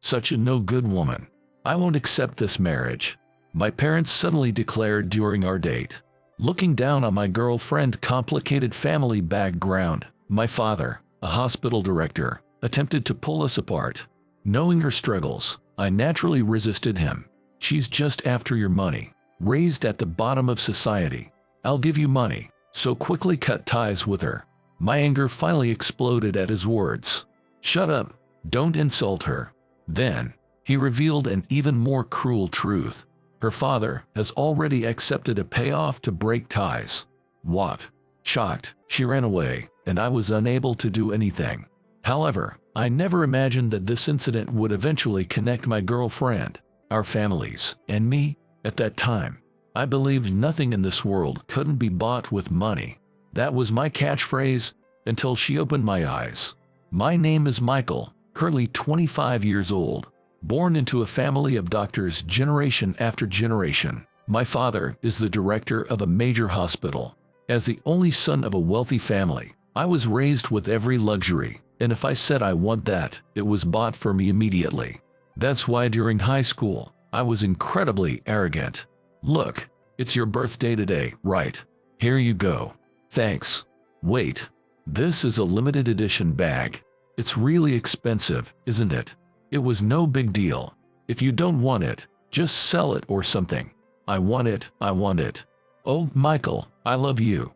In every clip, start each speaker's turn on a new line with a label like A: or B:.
A: Such a no-good woman. I won't accept this marriage," my parents suddenly declared during our date. Looking down on my girlfriend's complicated family background, my father, a hospital director, attempted to pull us apart. Knowing her struggles, I naturally resisted him. "She's just after your money. Raised at the bottom of society. I'll give you money," so quickly cut ties with her. My anger finally exploded at his words. "Shut up. Don't insult her." Then, he revealed an even more cruel truth. Her father has already accepted a payoff to break ties. What? Shocked, she ran away, and I was unable to do anything. However, I never imagined that this incident would eventually connect my girlfriend, our families, and me. At that time, I believed nothing in this world couldn't be bought with money. That was my catchphrase, until she opened my eyes. My name is Michael, currently 25 years old. Born into a family of doctors generation after generation. My father is the director of a major hospital. As the only son of a wealthy family, I was raised with every luxury, and if I said I want that, it was bought for me immediately. That's why during high school, I was incredibly arrogant. "Look, it's your birthday today, right? Here you go." "Thanks." "Wait, this is a limited edition bag. It's really expensive, isn't it?" It was no big deal. "If you don't want it, just sell it or something." "I want it, I want it." "Oh, Michael, I love you."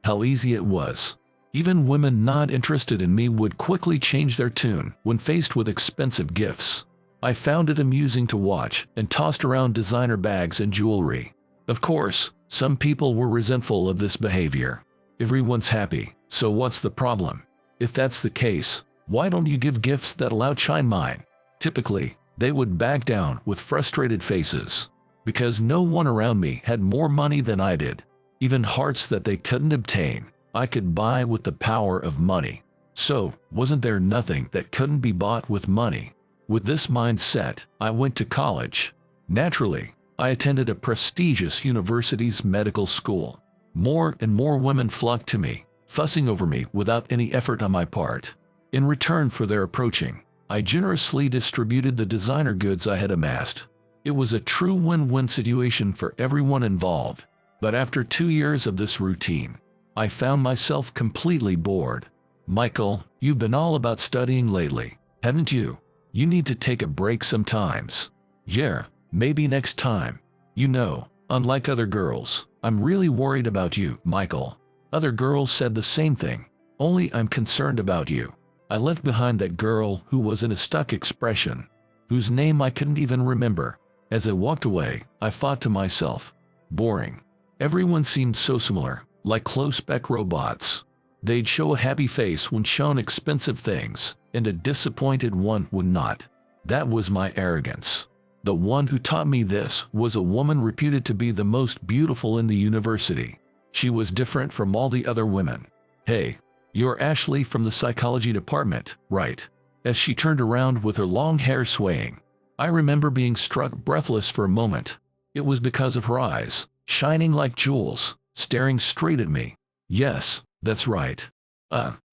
A: How easy it was. Even women not interested in me would quickly change their tune when faced with expensive gifts. I found it amusing to watch and tossed around designer bags and jewelry. Of course, some people were resentful of this behavior. Everyone's happy, so what's the problem? If that's the case, why don't you give gifts that'll outshine mine? Typically, they would back down with frustrated faces. Because no one around me had more money than I did. Even hearts that they couldn't obtain, I could buy with the power of money. So, wasn't there nothing that couldn't be bought with money? With this mindset, I went to college. Naturally, I attended a prestigious university's medical school. More and more women flocked to me, fussing over me without any effort on my part. In return for their approaching, I generously distributed the designer goods I had amassed. It was a true win-win situation for everyone involved. But after 2 years of this routine, I found myself completely bored. "Michael, you've been all about studying lately, haven't you? You need to take a break sometimes." "Yeah, maybe next time. You know, unlike other girls, I'm really worried about you, Michael." Other girls said the same thing. "Only I'm concerned about you." I left behind that girl who was in a stuck expression, whose name I couldn't even remember. As I walked away, I thought to myself, boring. Everyone seemed so similar, like close-spec robots. They'd show a happy face when shown expensive things, and a disappointed one would not. That was my arrogance. The one who taught me this was a woman reputed to be the most beautiful in the university. She was different from all the other women. "Hey, you're Ashley from the psychology department, right?" As she turned around with her long hair swaying, I remember being struck breathless for a moment. It was because of her eyes, shining like jewels, staring straight at me. "Yes, that's right.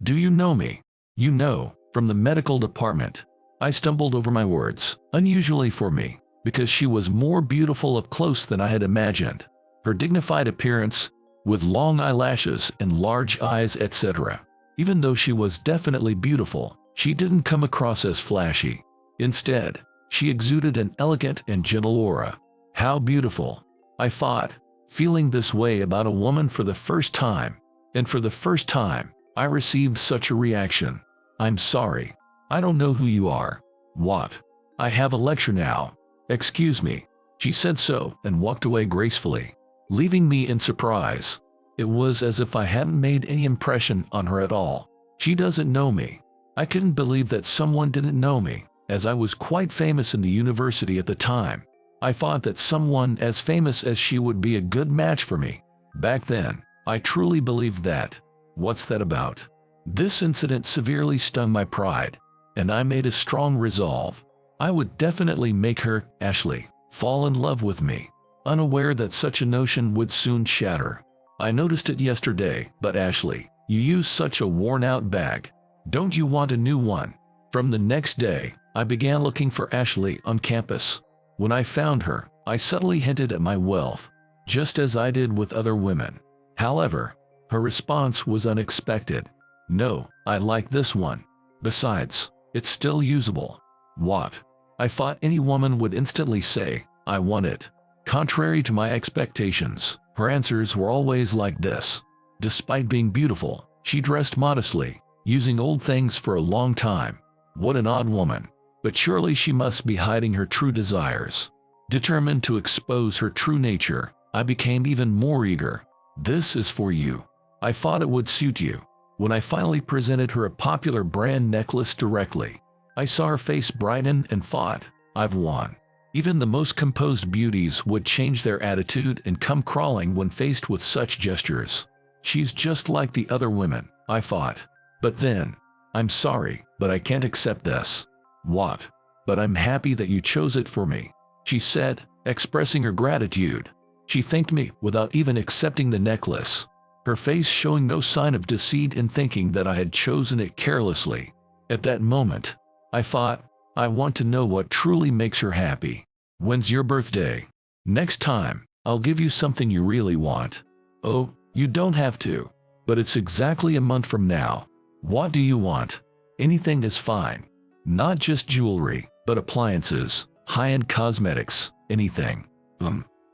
A: Do you know me?" "You know, from the medical department." I stumbled over my words, unusually for me, because she was more beautiful up close than I had imagined. Her dignified appearance, with long eyelashes and large eyes, etc. Even though she was definitely beautiful, she didn't come across as flashy. Instead, she exuded an elegant and gentle aura. How beautiful, I thought, feeling this way about a woman for the first time. And for the first time, I received such a reaction. "I'm sorry. I don't know who you are." "What? I have a lecture now." "Excuse me." She said so and walked away gracefully, leaving me in surprise. It was as if I hadn't made any impression on her at all. She doesn't know me. I couldn't believe that someone didn't know me, as I was quite famous in the university at the time. I thought that someone as famous as she would be a good match for me. Back then, I truly believed that. What's that about? This incident severely stung my pride, and I made a strong resolve. I would definitely make her, Ashley, fall in love with me, unaware that such a notion would soon shatter. "I noticed it yesterday, but Ashley, you use such a worn-out bag. Don't you want a new one?" From the next day, I began looking for Ashley on campus. When I found her, I subtly hinted at my wealth, just as I did with other women. However, her response was unexpected. "No, I like this one. Besides, it's still usable." What? I thought any woman would instantly say, "I want it." Contrary to my expectations, her answers were always like this. Despite being beautiful, she dressed modestly, using old things for a long time. What an odd woman. But surely she must be hiding her true desires. Determined to expose her true nature, I became even more eager. "This is for you. I thought it would suit you." When I finally presented her a popular brand necklace directly, I saw her face brighten and thought, "I've won." Even the most composed beauties would change their attitude and come crawling when faced with such gestures. "She's just like the other women," I thought. But then, "I'm sorry, but I can't accept this." "What?" "But I'm happy that you chose it for me," she said, expressing her gratitude. She thanked me without even accepting the necklace, her face showing no sign of deceit in thinking that I had chosen it carelessly. At that moment, I thought, I want to know what truly makes her happy. "When's your birthday?" "Next time, I'll give you something you really want." "Oh, you don't have to. But it's exactly a month from now." "What do you want?" "Anything is fine. Not just jewelry, but appliances, high-end cosmetics, anything."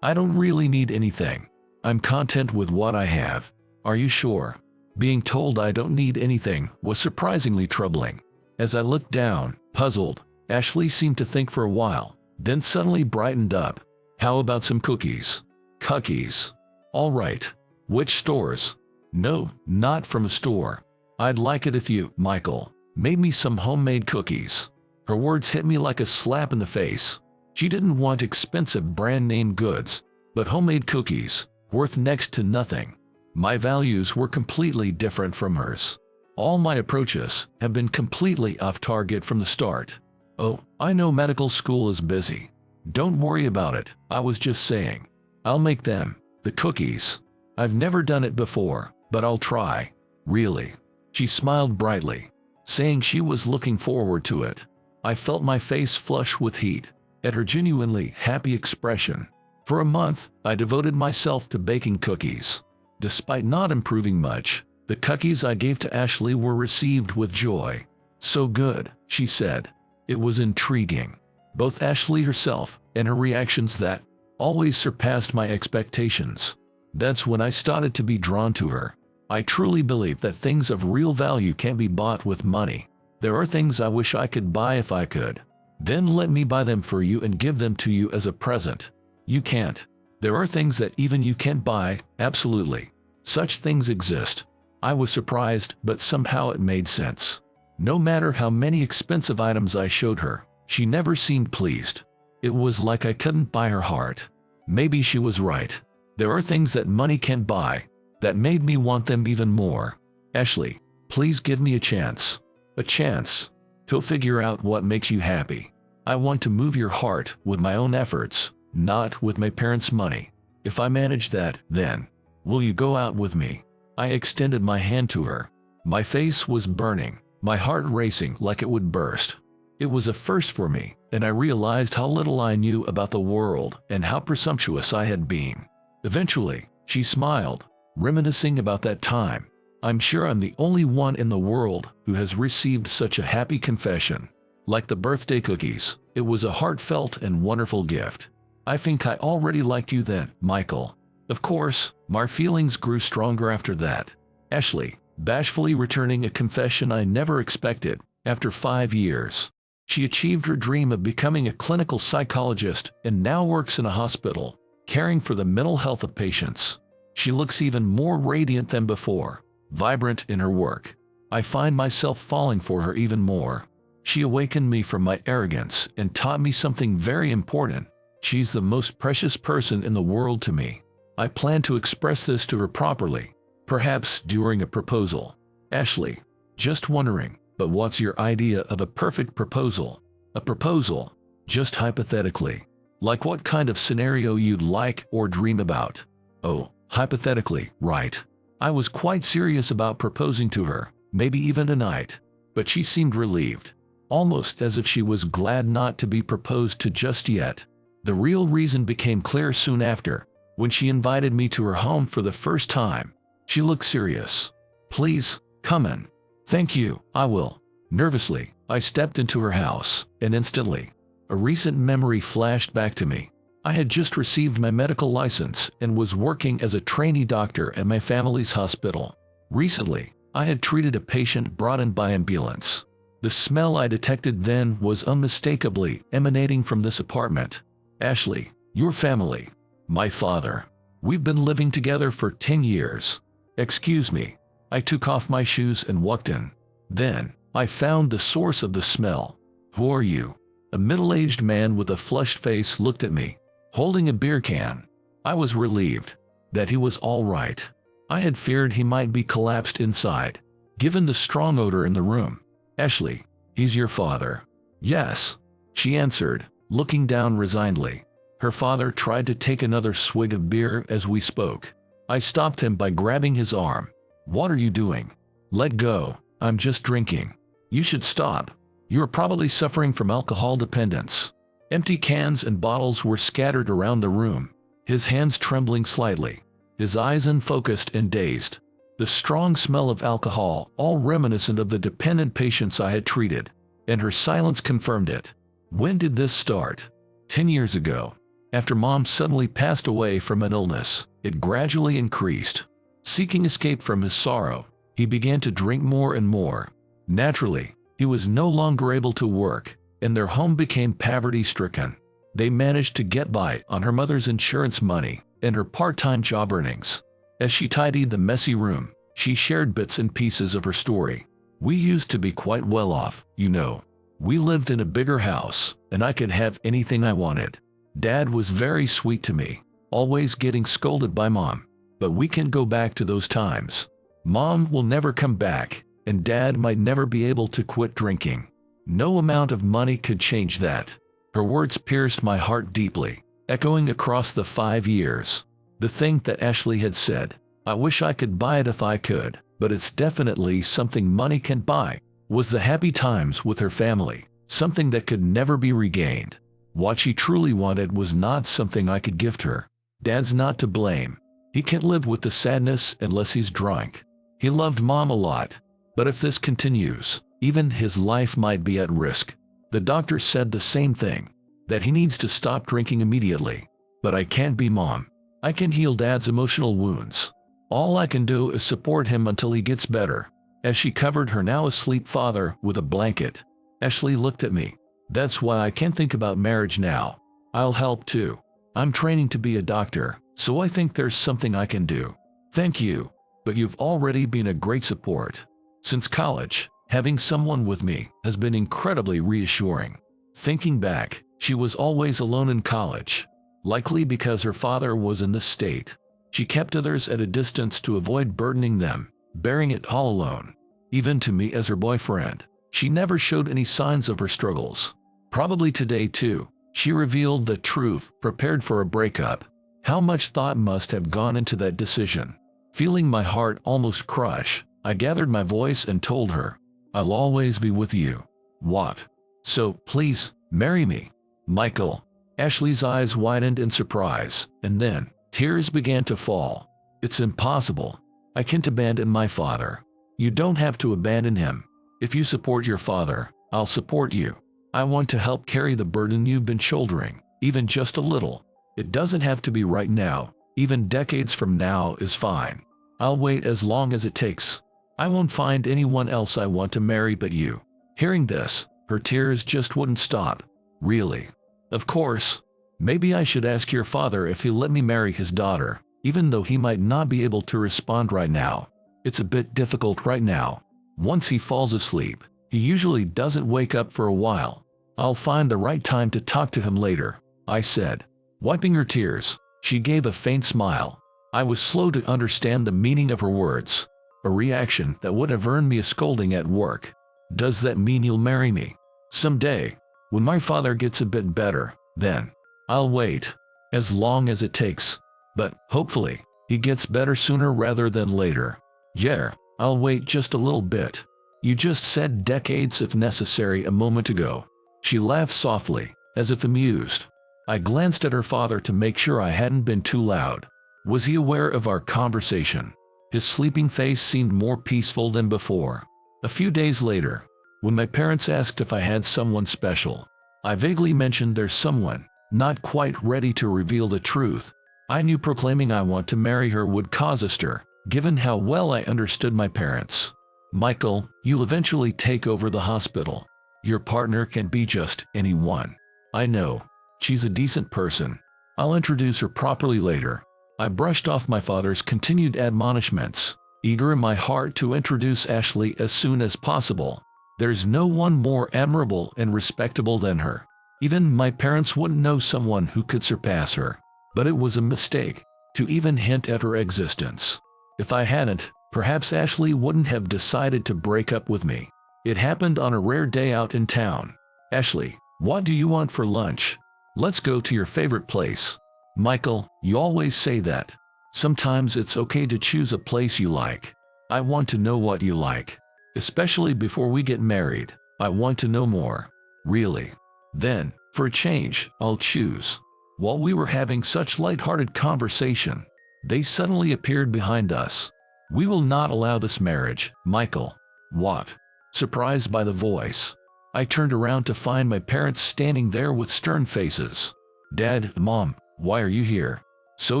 A: I don't really need anything. I'm content with what I have." "Are you sure?" Being told I don't need anything was surprisingly troubling. As I looked down, puzzled, Ashley seemed to think for a while, then suddenly brightened up. "How about some cookies?" "Cookies? All right. Which stores?" "No, not from a store. I'd like it if you, Michael, made me some homemade cookies." Her words hit me like a slap in the face. She didn't want expensive brand-name goods, but homemade cookies, worth next to nothing. My values were completely different from hers. All my approaches have been completely off target from the start. "Oh, I know medical school is busy. Don't worry about it, I was just saying. I'll make them, the cookies. I've never done it before, but I'll try." "Really?" She smiled brightly, saying she was looking forward to it. I felt my face flush with heat at her genuinely happy expression. For a month, I devoted myself to baking cookies. Despite not improving much, the cookies I gave to Ashley were received with joy. "So good," she said. It was intriguing. Both Ashley herself and her reactions that always surpassed my expectations. That's when I started to be drawn to her. I truly believe that things of real value can't be bought with money. There are things I wish I could buy if I could. Then let me buy them for you and give them to you as a present. You can't. There are things that even you can't buy, absolutely. Such things exist. I was surprised, but somehow it made sense. No matter how many expensive items I showed her, she never seemed pleased. It was like I couldn't buy her heart. Maybe she was right. There are things that money can't buy, that made me want them even more. "Ashley, please give me a chance. A chance to figure out what makes you happy. I want to move your heart with my own efforts, not with my parents' money. If I manage that, then will you go out with me?" I extended my hand to her. My face was burning, my heart racing like it would burst. It was a first for me, and I realized how little I knew about the world and how presumptuous I had been. Eventually, she smiled, reminiscing about that time. "I'm sure I'm the only one in the world who has received such a happy confession. Like the birthday cookies, it was a heartfelt and wonderful gift. I think I already liked you then, Michael." Of course, my feelings grew stronger after that. Ashley, bashfully returning a confession I never expected, after 5 years. She achieved her dream of becoming a clinical psychologist and now works in a hospital, caring for the mental health of patients. She looks even more radiant than before, vibrant in her work. I find myself falling for her even more. She awakened me from my arrogance and taught me something very important. She's the most precious person in the world to me. I plan to express this to her properly, perhaps during a proposal. "Ashley, just wondering, but what's your idea of a perfect proposal?" "A proposal? Just hypothetically. Like what kind of scenario you'd like or dream about?" "Oh, hypothetically, right." I was quite serious about proposing to her, maybe even tonight, but she seemed relieved. almost as if she was glad not to be proposed to just yet. The real reason became clear soon after, when she invited me to her home for the first time. She looked serious. "Please, come in." "Thank you, I will." Nervously, I stepped into her house, and instantly, a recent memory flashed back to me. I had just received my medical license and was working as a trainee doctor at my family's hospital. Recently, I had treated a patient brought in by ambulance. The smell I detected then was unmistakably emanating from this apartment. "Ashley, your family." "My father. We've been living together for 10 years. "Excuse me." I took off my shoes and walked in. Then, I found the source of the smell. "Who are you?" A middle-aged man with a flushed face looked at me, holding a beer can. I was relieved that he was all right. I had feared he might be collapsed inside, given the strong odor in the room. "Ashley, he's your father." "Yes," she answered, looking down resignedly. Her father tried to take another swig of beer as we spoke. I stopped him by grabbing his arm. "What are you doing?" "Let go. I'm just drinking." "You should stop. You're probably suffering from alcohol dependence." Empty cans and bottles were scattered around the room, his hands trembling slightly, his eyes unfocused and dazed. The strong smell of alcohol, all reminiscent of the dependent patients I had treated, and her silence confirmed it. "When did this start?" 10 years ago. After Mom suddenly passed away from an illness, it gradually increased. Seeking escape from his sorrow, he began to drink more and more. Naturally, he was no longer able to work, and their home became poverty-stricken. They managed to get by on her mother's insurance money and her part-time job earnings. As she tidied the messy room, she shared bits and pieces of her story. "We used to be quite well off, you know. We lived in a bigger house, and I could have anything I wanted. Dad was very sweet to me, always getting scolded by Mom. But we can't go back to those times. Mom will never come back, and Dad might never be able to quit drinking. No amount of money could change that." Her words pierced my heart deeply, echoing across the 5 years. The thing that Ashley had said, "I wish I could buy it if I could, but it's definitely something money can't buy," was the happy times with her family, something that could never be regained. What she truly wanted was not something I could gift her. "Dad's not to blame. He can't live with the sadness unless he's drunk. He loved Mom a lot, but if this continues, even his life might be at risk." The doctor said the same thing, that he needs to stop drinking immediately. "But I can't be Mom. I can heal Dad's emotional wounds. All I can do is support him until he gets better." As she covered her now asleep father with a blanket, Ashley looked at me. "That's why I can't think about marriage now. I'll help too. I'm training to be a doctor, so I think there's something I can do." "Thank you, but you've already been a great support. Since college, having someone with me has been incredibly reassuring." Thinking back, she was always alone in college, likely because her father was in this state. She kept others at a distance to avoid burdening them, bearing it all alone. Even to me as her boyfriend, she never showed any signs of her struggles. Probably today too, she revealed the truth, prepared for a breakup. How much thought must have gone into that decision? Feeling my heart almost crush, I gathered my voice and told her, "I'll always be with you." "What? So please, marry me, Michael." Ashley's eyes widened in surprise, and then tears began to fall. "It's impossible. I can't abandon my father." "You don't have to abandon him. If you support your father, I'll support you. I want to help carry the burden you've been shouldering, even just a little. It doesn't have to be right now. Even decades from now is fine. I'll wait as long as it takes. I won't find anyone else I want to marry but you." Hearing this, her tears just wouldn't stop. "Really? Of course. Maybe I should ask your father if he'll let me marry his daughter, even though he might not be able to respond right now. It's a bit difficult right now. Once he falls asleep, he usually doesn't wake up for a while. I'll find the right time to talk to him later," I said. Wiping her tears, she gave a faint smile. I was slow to understand the meaning of her words, a reaction that would have earned me a scolding at work. "Does that mean you'll marry me?" "Someday, when my father gets a bit better, then. I'll wait, as long as it takes. But, hopefully, he gets better sooner rather than later." "Yeah, I'll wait just a little bit." You just said decades if necessary a moment ago. She laughed softly, as if amused. I glanced at her father to make sure I hadn't been too loud. Was he aware of our conversation? His sleeping face seemed more peaceful than before. A few days later, when my parents asked if I had someone special, I vaguely mentioned there's someone, not quite ready to reveal the truth. I knew proclaiming I want to marry her would cause a stir, given how well I understood my parents. Michael, you'll eventually take over the hospital. Your partner can be just anyone. I know. She's a decent person. I'll introduce her properly later. I brushed off my father's continued admonishments, eager in my heart to introduce Ashley as soon as possible. There's no one more admirable and respectable than her. Even my parents wouldn't know someone who could surpass her. But it was a mistake to even hint at her existence. If I hadn't, perhaps Ashley wouldn't have decided to break up with me. It happened on a rare day out in town. Ashley, what do you want for lunch? Let's go to your favorite place. Michael, you always say that. Sometimes it's okay to choose a place you like. I want to know what you like. Especially before we get married, I want to know more. Really. Then, for a change, I'll choose. While we were having such light-hearted conversation, they suddenly appeared behind us. We will not allow this marriage, Michael. What? Surprised by the voice, I turned around to find my parents standing there with stern faces. Dad, Mom, why are you here? So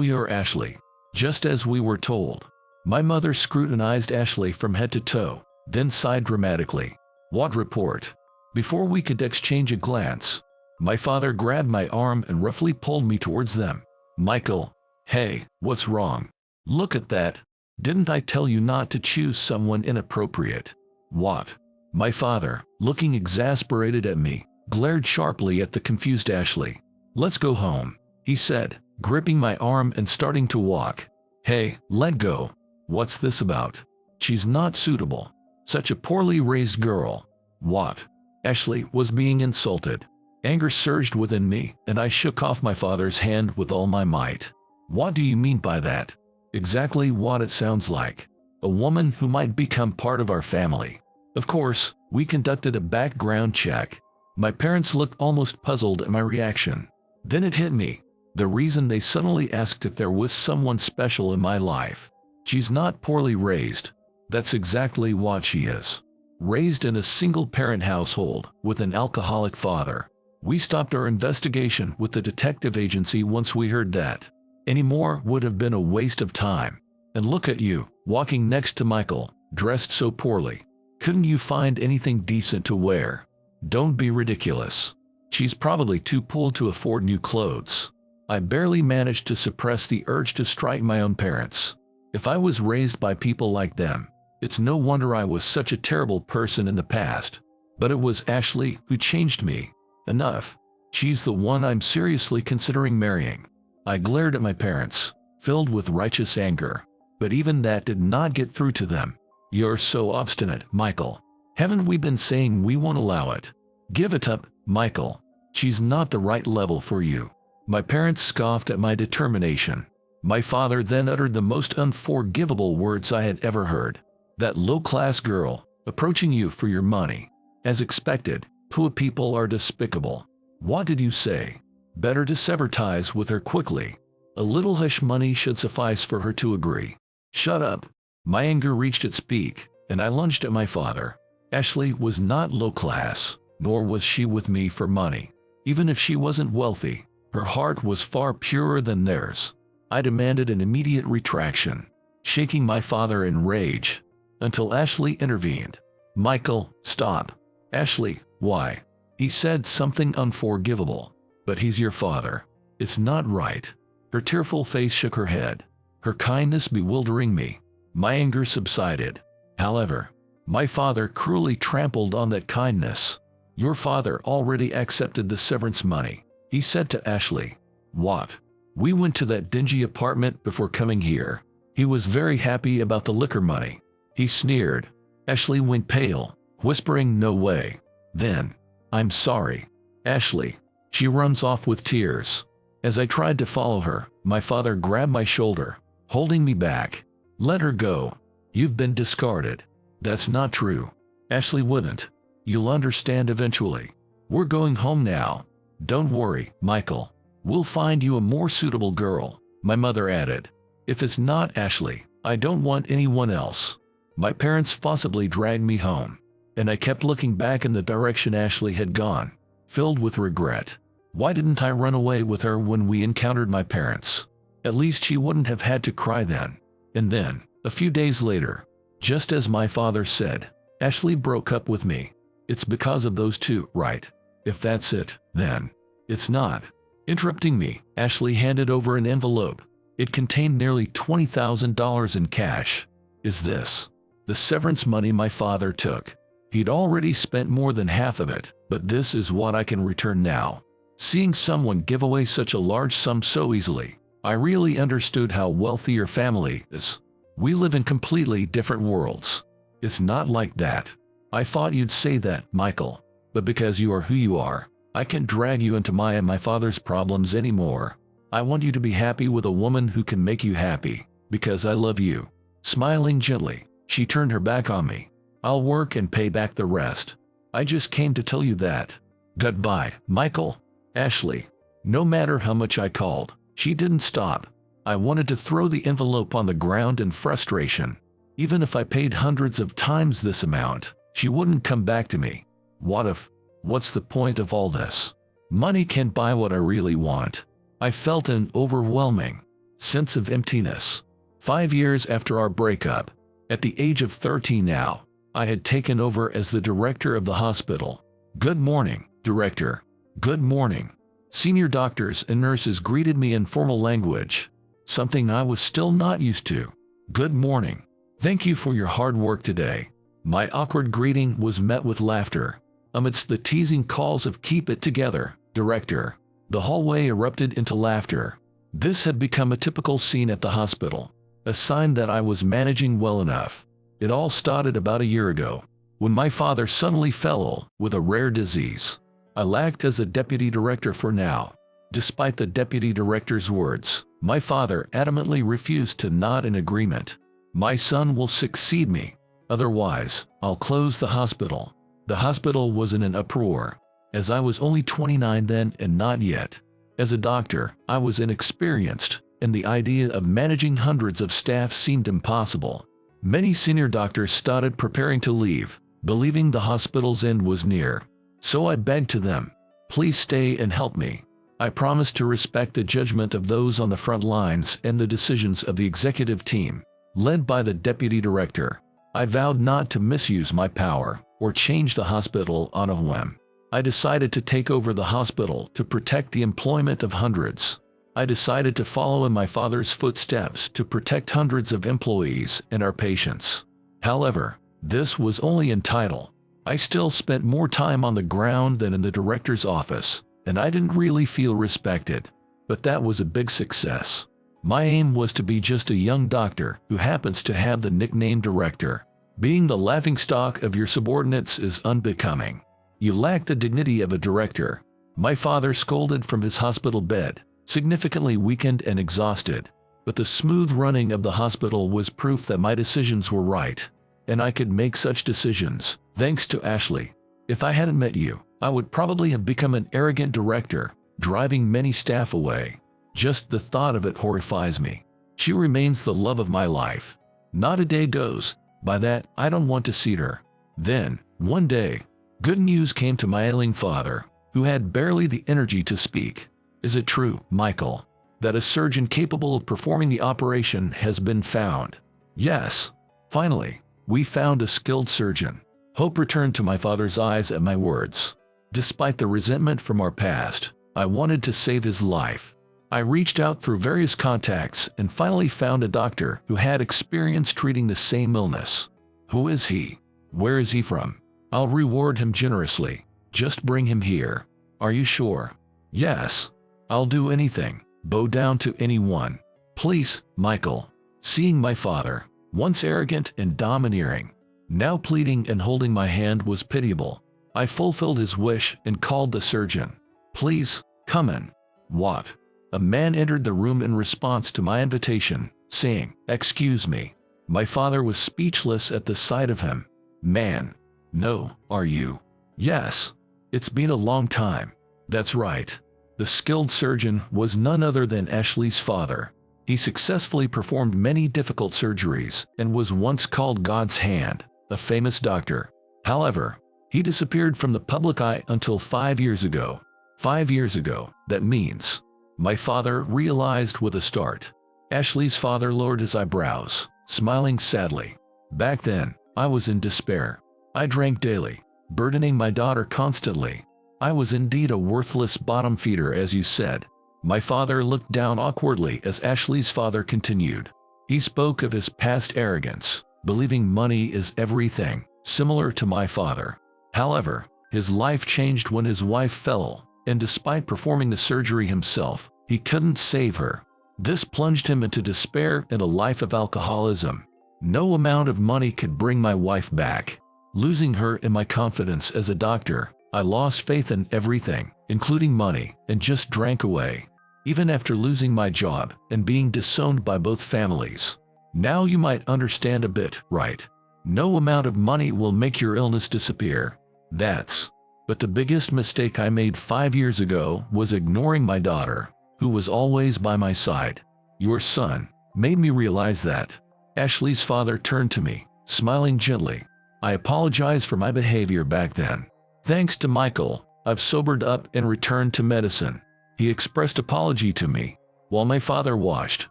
A: you're Ashley. Just as we were told. My mother scrutinized Ashley from head to toe, then sighed dramatically. What report? Before we could exchange a glance, my father grabbed my arm and roughly pulled me towards them. Michael, hey, what's wrong? Look at that. Didn't I tell you not to choose someone inappropriate? What? My father, looking exasperated at me, glared sharply at the confused Ashley. Let's go home, he said, gripping my arm and starting to walk. Hey, let go. What's this about? She's not suitable. Such a poorly raised girl. What? Ashley was being insulted. Anger surged within me, and I shook off my father's hand with all my might. What do you mean by that? Exactly what it sounds like. A woman who might become part of our family. Of course, we conducted a background check. My parents looked almost puzzled at my reaction. Then it hit me. The reason they suddenly asked if there was someone special in my life. She's not poorly raised. That's exactly what she is. Raised in a single-parent household with an alcoholic father. We stopped our investigation with the detective agency once we heard that. Any more would have been a waste of time. And look at you, walking next to Michael, dressed so poorly. Couldn't you find anything decent to wear? Don't be ridiculous. She's probably too poor to afford new clothes. I barely managed to suppress the urge to strike my own parents. If I was raised by people like them, it's no wonder I was such a terrible person in the past. But it was Ashley who changed me. Enough. She's the one I'm seriously considering marrying. I glared at my parents, filled with righteous anger. But even that did not get through to them. You're so obstinate, Michael. Haven't we been saying we won't allow it? Give it up, Michael. She's not the right level for you. My parents scoffed at my determination. My father then uttered the most unforgivable words I had ever heard. That low-class girl, approaching you for your money. As expected, poor people are despicable. What did you say? Better to sever ties with her quickly. A little hush money should suffice for her to agree. Shut up. My anger reached its peak, and I lunged at my father. Ashley was not low-class, nor was she with me for money. Even if she wasn't wealthy, her heart was far purer than theirs. I demanded an immediate retraction, shaking my father in rage, until Ashley intervened. Michael, stop. Ashley, why? He said something unforgivable. But he's your father. It's not right. Her tearful face shook her head, her kindness bewildering me. My anger subsided. However, my father cruelly trampled on that kindness. Your father already accepted the severance money, he said to Ashley. What? We went to that dingy apartment before coming here. He was very happy about the liquor money. He sneered. Ashley went pale, whispering no way. Then, I'm sorry. Ashley. She runs off with tears. As I tried to follow her, my father grabbed my shoulder, holding me back. Let her go. You've been discarded. That's not true. Ashley wouldn't. You'll understand eventually. We're going home now. Don't worry, Michael. We'll find you a more suitable girl, my mother added. If it's not Ashley, I don't want anyone else. My parents forcibly dragged me home, and I kept looking back in the direction Ashley had gone, filled with regret. Why didn't I run away with her when we encountered my parents? At least she wouldn't have had to cry then. And then, a few days later, just as my father said, Ashley broke up with me. It's because of those two, right? If that's it, then it's not. Interrupting me, Ashley handed over an envelope. It contained nearly $20,000 in cash. Is this the severance money my father took? He'd already spent more than half of it, but this is what I can return now. Seeing someone give away such a large sum so easily, I really understood how wealthy your family is. We live in completely different worlds. It's not like that. I thought you'd say that, Michael. But because you are who you are, I can't drag you into my and my father's problems anymore. I want you to be happy with a woman who can make you happy, because I love you. Smiling gently, she turned her back on me. I'll work and pay back the rest. I just came to tell you that. Goodbye, Michael. Ashley. No matter how much I called, she didn't stop. I wanted to throw the envelope on the ground in frustration. Even if I paid hundreds of times this amount, she wouldn't come back to me. What if? What's the point of all this? Money can't buy what I really want. I felt an overwhelming sense of emptiness. 5 years after our breakup, at the age of 13 now, I had taken over as the director of the hospital. Good morning, director. Good morning. Senior doctors and nurses greeted me in formal language, something I was still not used to. Good morning. Thank you for your hard work today. My awkward greeting was met with laughter. Amidst the teasing calls of "Keep it together, director," the hallway erupted into laughter. This had become a typical scene at the hospital, a sign that I was managing well enough. It all started about a year ago, when my father suddenly fell ill with a rare disease. I lacked as a deputy director for now. Despite the deputy director's words, my father adamantly refused to nod in agreement. My son will succeed me. Otherwise, I'll close the hospital. The hospital was in an uproar, as I was only 29 then and not yet. As a doctor, I was inexperienced, and the idea of managing hundreds of staff seemed impossible. Many senior doctors started preparing to leave, believing the hospital's end was near. So I begged to them, please stay and help me. I promised to respect the judgment of those on the front lines and the decisions of the executive team, led by the deputy director. I vowed not to misuse my power or change the hospital on a whim. I decided to take over the hospital to protect the employment of hundreds. I decided to follow in my father's footsteps to protect hundreds of employees and our patients. However, this was only in title. I still spent more time on the ground than in the director's office, and I didn't really feel respected. But that was a big success. My aim was to be just a young doctor who happens to have the nickname director. Being the laughingstock of your subordinates is unbecoming. You lack the dignity of a director. My father scolded from his hospital bed, significantly weakened and exhausted. But the smooth running of the hospital was proof that my decisions were right, and I could make such decisions, thanks to Ashley. If I hadn't met you, I would probably have become an arrogant director, driving many staff away. Just the thought of it horrifies me. She remains the love of my life. Not a day goes by that I don't want to see her. Then, one day, good news came to my ailing father, who had barely the energy to speak. Is it true, Michael, that a surgeon capable of performing the operation has been found? Yes. Finally, we found a skilled surgeon. Hope returned to my father's eyes at my words. Despite the resentment from our past, I wanted to save his life. I reached out through various contacts and finally found a doctor who had experience treating the same illness. Who is he? Where is he from? I'll reward him generously. Just bring him here. Are you sure? Yes. I'll do anything. Bow down to anyone. Please, Michael. Seeing my father, once arrogant and domineering, now pleading and holding my hand was pitiable. I fulfilled his wish and called the surgeon. Please, come in. What? A man entered the room in response to my invitation, saying, "Excuse me." My father was speechless at the sight of him. Man, No, are you? Yes. It's been a long time. That's right. The skilled surgeon was none other than Ashley's father. He successfully performed many difficult surgeries and was once called God's hand, a famous doctor. However, he disappeared from the public eye until 5 years ago. 5 years ago, that means. My father realized with a start. Ashley's father lowered his eyebrows, smiling sadly. Back then, I was in despair. I drank daily, burdening my daughter constantly. I was indeed a worthless bottom feeder, as you said. My father looked down awkwardly as Ashley's father continued. He spoke of his past arrogance, believing money is everything, similar to my father. However, his life changed when his wife fell, and despite performing the surgery himself, he couldn't save her. This plunged him into despair and a life of alcoholism. No amount of money could bring my wife back. Losing her and my confidence as a doctor, I lost faith in everything, including money, and just drank away. Even after losing my job and being disowned by both families. Now you might understand a bit, right? No amount of money will make your illness disappear. But the biggest mistake I made 5 years ago was ignoring my daughter, who was always by my side. Your son made me realize that. Ashley's father turned to me, smiling gently. I apologize for my behavior back then. Thanks to Michael, I've sobered up and returned to medicine. He expressed apology to me, while my father watched,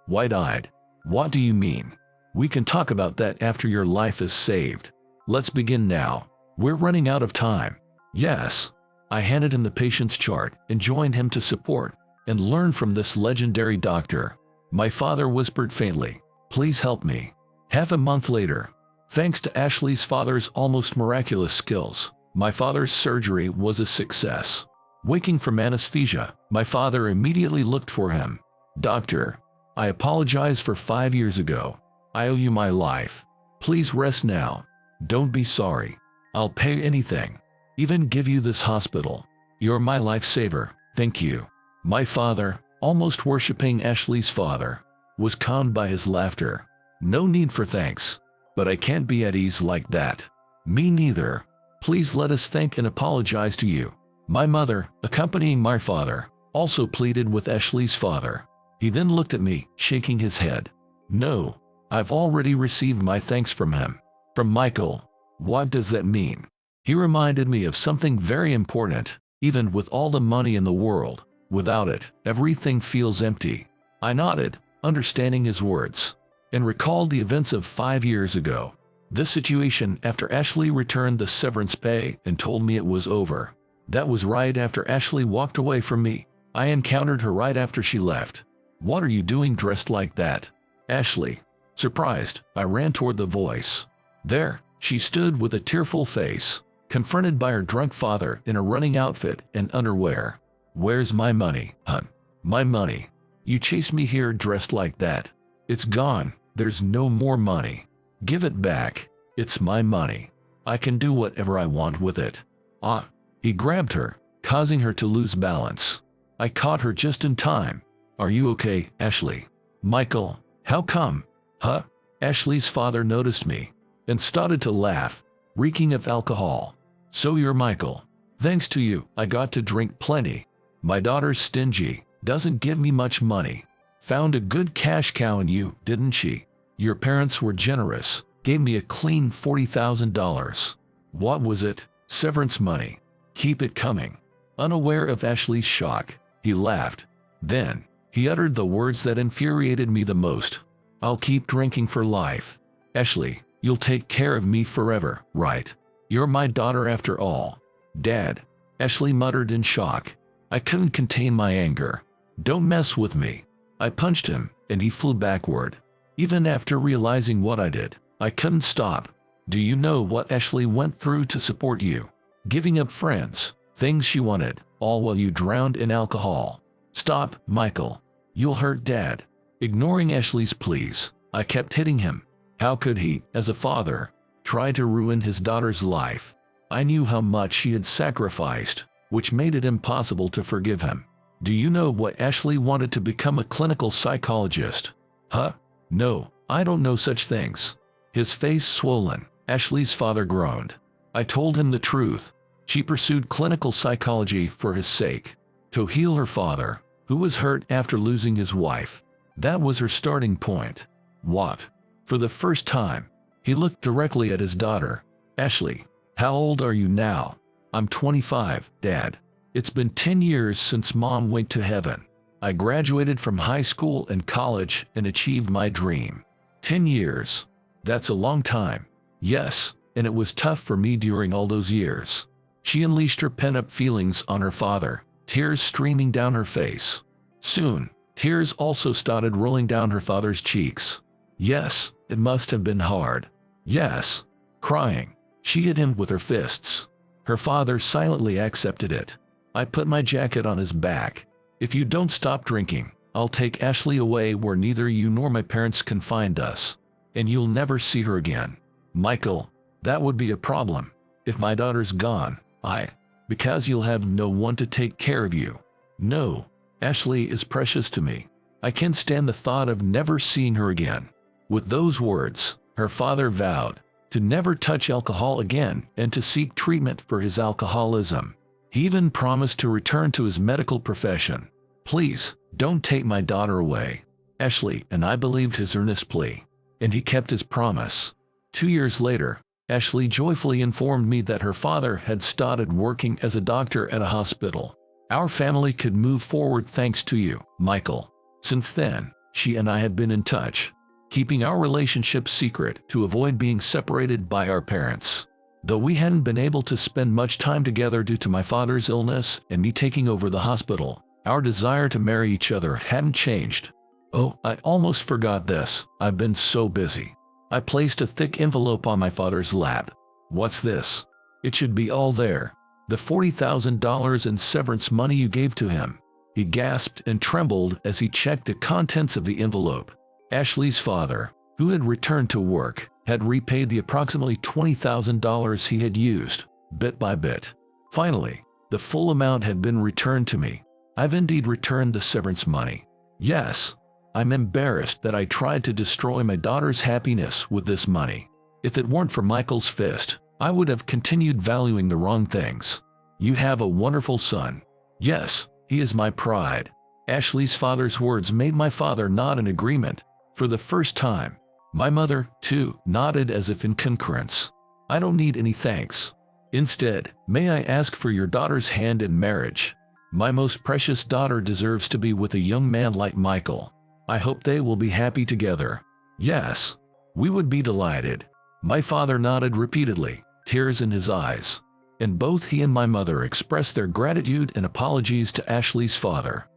A: wide-eyed. What do you mean? We can talk about that after your life is saved. Let's begin now. We're running out of time. Yes. I handed him the patient's chart and joined him to support and learn from this legendary doctor. My father whispered faintly, "Please help me." Half a month later, thanks to Ashley's father's almost miraculous skills, my father's surgery was a success. Waking from anesthesia, my father immediately looked for him. "Doctor, I apologize for 5 years ago. I owe you my life. Please rest now. Don't be sorry. I'll pay anything. Even give you this hospital. You're my lifesaver. Thank you." My father, almost worshipping Ashley's father, was calmed by his laughter. "No need for thanks. But I can't be at ease like that." "Me neither. Please let us thank and apologize to you." My mother, accompanying my father, also pleaded with Ashley's father. He then looked at me, shaking his head. "No, I've already received my thanks from him." "From Michael? What does that mean?" He reminded me of something very important. Even with all the money in the world, without it, everything feels empty. I nodded, understanding his words, and recalled the events of 5 years ago. This situation after Ashley returned the severance pay and told me it was over. That was right after Ashley walked away from me. I encountered her right after she left. "What are you doing dressed like that?" "Ashley." Surprised, I ran toward the voice. There, she stood with a tearful face, confronted by her drunk father in a running outfit and underwear. "Where's my money, hun? My money. You chased me here dressed like that. It's gone. There's no more money. Give it back. It's my money. I can do whatever I want with it." "Ah." He grabbed her, causing her to lose balance. I caught her just in time. "Are you okay, Ashley?" "Michael, how come?" "Huh?" Ashley's father noticed me and started to laugh, reeking of alcohol. "So you're Michael. Thanks to you, I got to drink plenty. My daughter's stingy, doesn't give me much money. Found a good cash cow in you, didn't she? Your parents were generous, gave me a clean $40,000. What was it? Severance money. Keep it coming." Unaware of Ashley's shock, he laughed. Then, he uttered the words that infuriated me the most. "I'll keep drinking for life. Ashley, you'll take care of me forever, right? You're my daughter after all." "Dad," Ashley muttered in shock. I couldn't contain my anger. "Don't mess with me." I punched him, and he flew backward. Even after realizing what I did, I couldn't stop. "Do you know what Ashley went through to support you? Giving up friends, things she wanted, all while you drowned in alcohol." "Stop, Michael. You'll hurt Dad." Ignoring Ashley's pleas, I kept hitting him. How could he, as a father, try to ruin his daughter's life? I knew how much she had sacrificed, which made it impossible to forgive him. "Do you know what Ashley wanted to become a clinical psychologist?" "Huh? No, I don't know such things." His face swollen, Ashley's father groaned. I told him the truth. She pursued clinical psychology for his sake, to heal her father, who was hurt after losing his wife. That was her starting point. What? For the first time, he looked directly at his daughter. Ashley, how old are you now? I'm 25, Dad. It's been 10 years since Mom went to heaven. I graduated from high school and college and achieved my dream. 10 years. That's a long time. Yes, and it was tough for me during all those years. She unleashed her pent-up feelings on her father, tears streaming down her face. Soon, tears also started rolling down her father's cheeks. Yes, it must have been hard. Yes. Crying, she hit him with her fists. Her father silently accepted it. I put my jacket on his back. If you don't stop drinking, I'll take Ashley away where neither you nor my parents can find us, and you'll never see her again. Michael, that would be a problem. If my daughter's gone, because you'll have no one to take care of you. No, Ashley is precious to me. I can't stand the thought of never seeing her again. With those words, her father vowed to never touch alcohol again and to seek treatment for his alcoholism. He even promised to return to his medical profession. Please, don't take my daughter away. Ashley and I believed his earnest plea, and he kept his promise. 2 years later, Ashley joyfully informed me that her father had started working as a doctor at a hospital. Our family could move forward thanks to you, Michael. Since then, she and I have been in touch, keeping our relationship secret to avoid being separated by our parents. Though we hadn't been able to spend much time together due to my father's illness and me taking over the hospital, our desire to marry each other hadn't changed. Oh, I almost forgot this. I've been so busy. I placed a thick envelope on my father's lap. What's this? It should be all there. The $40,000 in severance money you gave to him. He gasped and trembled as he checked the contents of the envelope. Ashley's father, who had returned to work, had repaid the approximately $20,000 he had used, bit by bit. Finally, the full amount had been returned to me. I've indeed returned the severance money. Yes, I'm embarrassed that I tried to destroy my daughter's happiness with this money. If it weren't for Michael's fist, I would have continued valuing the wrong things. You have a wonderful son. Yes, he is my pride. Ashley's father's words made my father nod in agreement. For the first time, my mother, too, nodded as if in concurrence. I don't need any thanks. Instead, may I ask for your daughter's hand in marriage? My most precious daughter deserves to be with a young man like Michael. I hope they will be happy together. Yes, we would be delighted. My father nodded repeatedly, tears in his eyes, and both he and my mother expressed their gratitude and apologies to Ashley's father.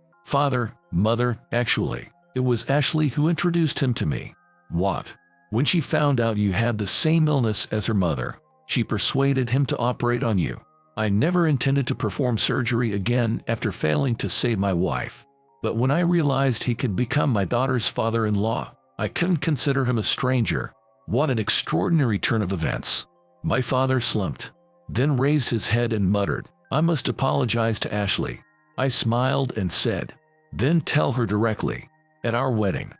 A: Mother, actually, it was Ashley who introduced him to me. What? When she found out you had the same illness as her mother, she persuaded him to operate on you. I never intended to perform surgery again after failing to save my wife. But when I realized he could become my daughter's father-in-law, I couldn't consider him a stranger. What an extraordinary turn of events. My father slumped, then raised his head and muttered, I must apologize to Ashley. I smiled and said, then tell her directly. At our wedding.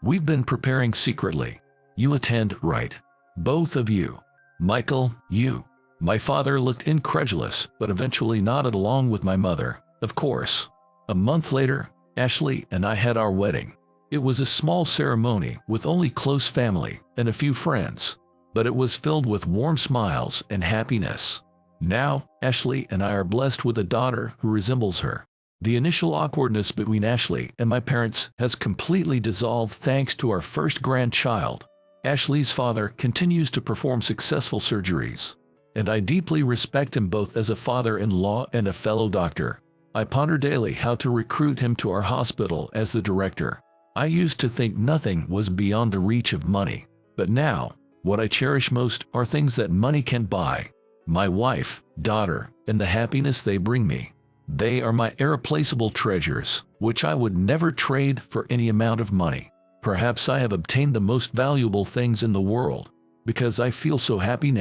A: We've been preparing secretly. You attend, right? Both of you. Michael, you. My father looked incredulous, but eventually nodded along with my mother. Of course. A month later, Ashley and I had our wedding. It was a small ceremony with only close family and a few friends, but it was filled with warm smiles and happiness. Now, Ashley and I are blessed with a daughter who resembles her. The initial awkwardness between Ashley and my parents has completely dissolved thanks to our first grandchild. Ashley's father continues to perform successful surgeries, and I deeply respect him both as a father-in-law and a fellow doctor. I ponder daily how to recruit him to our hospital as the director. I used to think nothing was beyond the reach of money, but now, what I cherish most are things that money can't buy. My wife, daughter, and the happiness they bring me. They are my irreplaceable treasures, which I would never trade for any amount of money. Perhaps I have obtained the most valuable things in the world, because I feel so happy now.